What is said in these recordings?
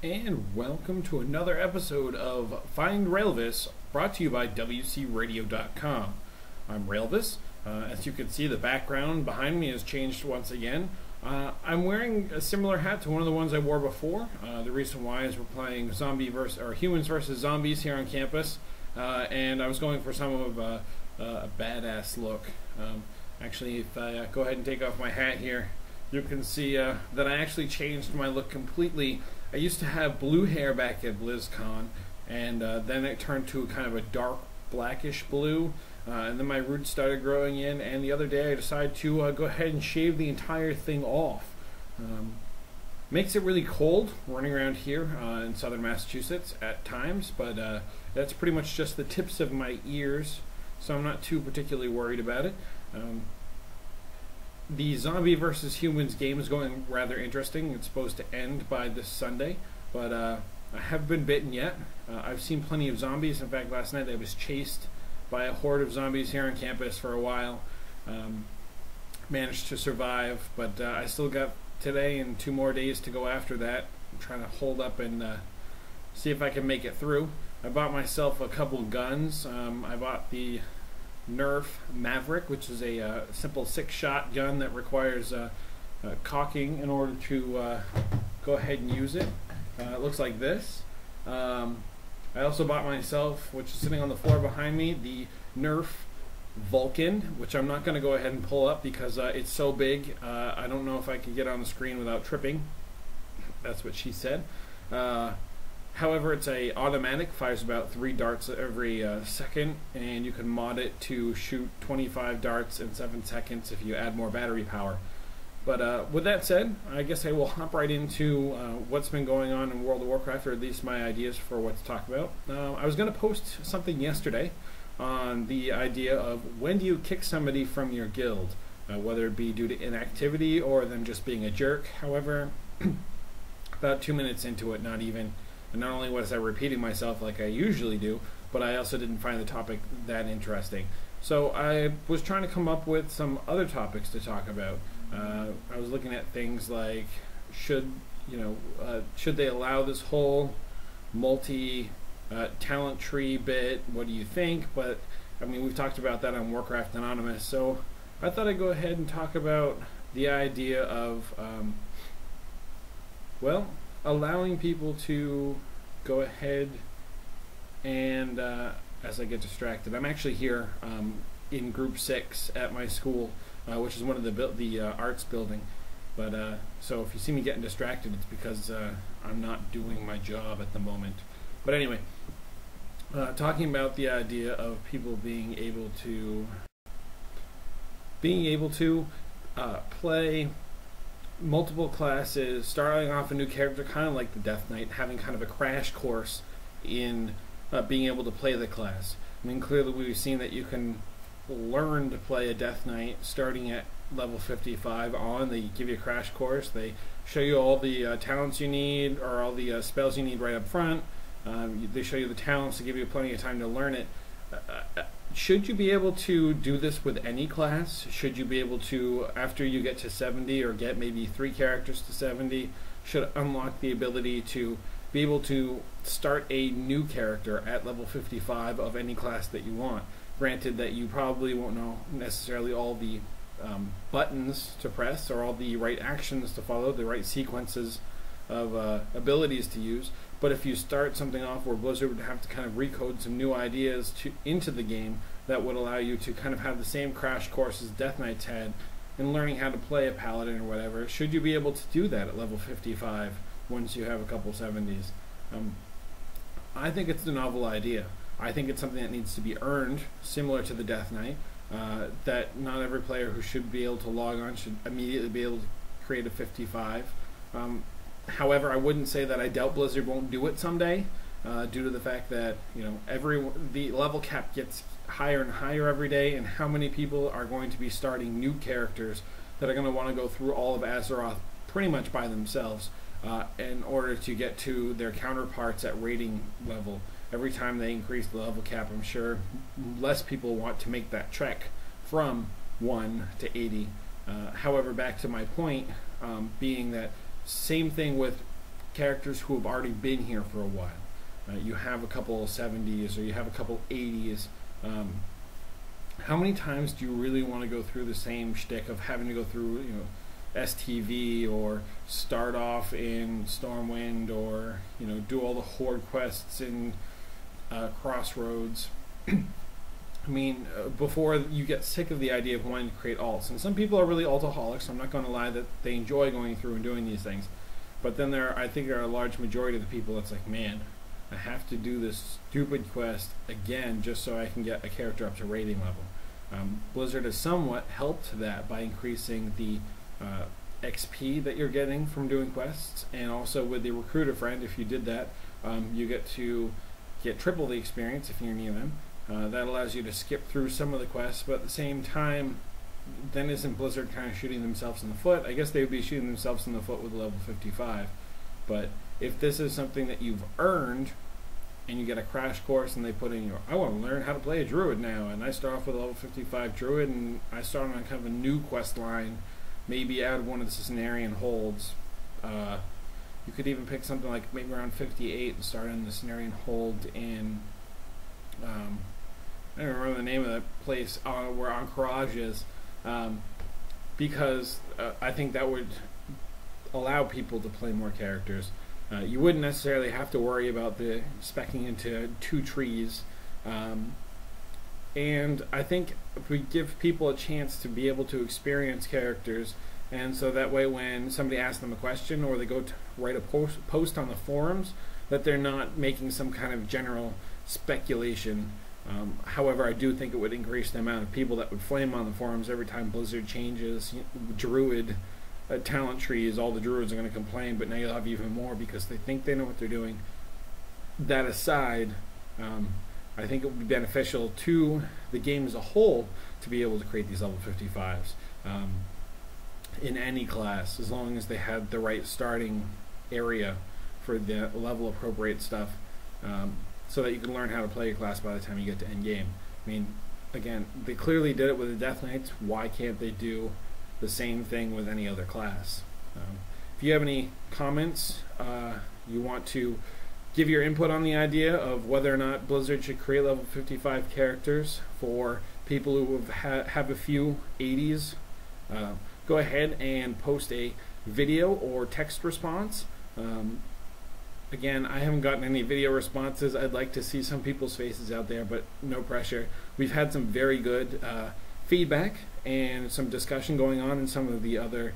And welcome to another episode of Find Railvas, brought to you by WCRadio.com. I'm Railvas. As you can see, the background behind me has changed once again. I'm wearing a similar hat to one of the ones I wore before. The reason why is we're playing humans versus zombies here on campus, and I was going for some of a badass look. Actually, if I go ahead and take off my hat here, you can see that I actually changed my look completely. I used to have blue hair back at BlizzCon, and then it turned to kind of a dark blackish blue, and then my roots started growing in, and the other day I decided to go ahead and shave the entire thing off. Makes it really cold running around here in southern Massachusetts at times, but that's pretty much just the tips of my ears, so I'm not too particularly worried about it. The zombie versus humans game is going rather interesting. It's supposed to end by this Sunday, but I haven't been bitten yet. I've seen plenty of zombies. In fact, last night I was chased by a horde of zombies here on campus for a while. Managed to survive, but I still got today and 2 more days to go after that. I'm trying to hold up and see if I can make it through. I bought myself a couple guns. I bought the Nerf Maverick, which is a simple 6-shot gun that requires cocking in order to go ahead and use it. It looks like this. I also bought myself, which is sitting on the floor behind me, the Nerf Vulcan, which I'm not going to go ahead and pull up because it's so big. I don't know if I could get on the screen without tripping. That's what she said. However, it's automatic, fires about 3 darts every second, and you can mod it to shoot 25 darts in 7 seconds if you add more battery power. But with that said, I guess I will hop right into what's been going on in World of Warcraft, or at least my ideas for what to talk about. I was going to post something yesterday on the idea of when do you kick somebody from your guild, whether it be due to inactivity or them just being a jerk. However, about 2 minutes into it, not even. And not only was I repeating myself like I usually do, but I also didn't find the topic that interesting. So I was trying to come up with some other topics to talk about. I was looking at things like should they allow this whole multi talent tree bit? What do you think? But I mean, we've talked about that on Warcraft Anonymous. So I thought I'd go ahead and talk about the idea of allowing people to go ahead and, as I get distracted, I'm actually here in Group 6 at my school, which is one of the arts building. But so if you see me getting distracted, it's because I'm not doing my job at the moment. But anyway, talking about the idea of people being able to play multiple classes, starting off a new character, kind of like the Death Knight, having kind of a crash course in being able to play the class. I mean, clearly we've seen that you can learn to play a Death Knight starting at level 55 on. They give you a crash course. They show you all the talents you need, or all the spells you need right up front. They show you the talents to give you plenty of time to learn it. Should you be able to do this with any class? Should you be able to, after you get to 70 or get maybe 3 characters to 70, should unlock the ability to be able to start a new character at level 55 of any class that you want? Granted that you probably won't know necessarily all the buttons to press or all the right actions to follow, the right sequences of abilities to use. But if you start something off where Blizzard would have to kind of recode some new ideas into the game, that would allow you to kind of have the same crash course as Death Knights had in learning how to play a paladin or whatever. Should you be able to do that at level 55 once you have a couple 70s? I think it's a novel idea. I think it's something that needs to be earned, similar to the Death Knight, that not every player who should be able to log on should immediately be able to create a 55. However, I wouldn't say that I doubt Blizzard won't do it someday, due to the fact that the level cap gets higher and higher every day, and how many people are going to be starting new characters that are going to want to go through all of Azeroth pretty much by themselves in order to get to their counterparts at rating level. Every time they increase the level cap, I'm sure less people want to make that trek from 1 to 80. However, back to my point, being that same thing with characters who have already been here for a while. You have a couple 70s or you have a couple 80s. How many times do you really want to go through the same shtick of having to go through, you know, STV, or start off in Stormwind, or, you know, do all the horde quests in Crossroads? I mean, before you get sick of the idea of wanting to create alts. And some people are really altaholics. I'm not going to lie that they enjoy going through and doing these things. But then I think there are a large majority of the people that's like, man, I have to do this stupid quest again just so I can get a character up to rating level. Blizzard has somewhat helped that by increasing the XP that you're getting from doing quests, and also with the recruiter friend, if you did that, you get to get triple the experience if you're near them. That allows you to skip through some of the quests, but at the same time, then isn't Blizzard kind of shooting themselves in the foot? I guess they would be shooting themselves in the foot with level 55. But if this is something that you've earned, and you get a crash course, and they put in I want to learn how to play a druid now, and I start off with a level 55 druid, and I start on kind of a new quest line, maybe add one of the Cenarian holds. You could even pick something like maybe around 58 and start in the Cenarian hold in I don't remember the name of that place where Anchorage is, because I think that would allow people to play more characters. You wouldn't necessarily have to worry about the speccing into 2 trees, and I think if we give people a chance to be able to experience characters, and so that way when somebody asks them a question or they go to write a post on the forums, that they're not making some kind of general speculation. However, I do think it would increase the amount of people that would flame on the forums every time Blizzard changes druid talent trees. All the druids are going to complain, but now you'll have even more because they think they know what they're doing. That aside, I think it would be beneficial to the game as a whole to be able to create these level 55s in any class, as long as they had the right starting area for the level appropriate stuff, so that you can learn how to play your class by the time you get to end game. I mean, again, they clearly did it with the Death Knights. Why can't they do the same thing with any other class? If you have any comments, you want to give your input on the idea of whether or not Blizzard should create level 55 characters for people who have a few 80s, go ahead and post a video or text response. Again, I haven't gotten any video responses. I'd like to see some people's faces out there, but no pressure. We've had some very good feedback and some discussion going on in some of the other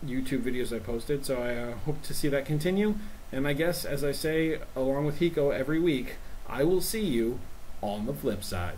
YouTube videos I posted, so I hope to see that continue. And I guess, as I say, along with Hiko every week, I will see you on the flip side.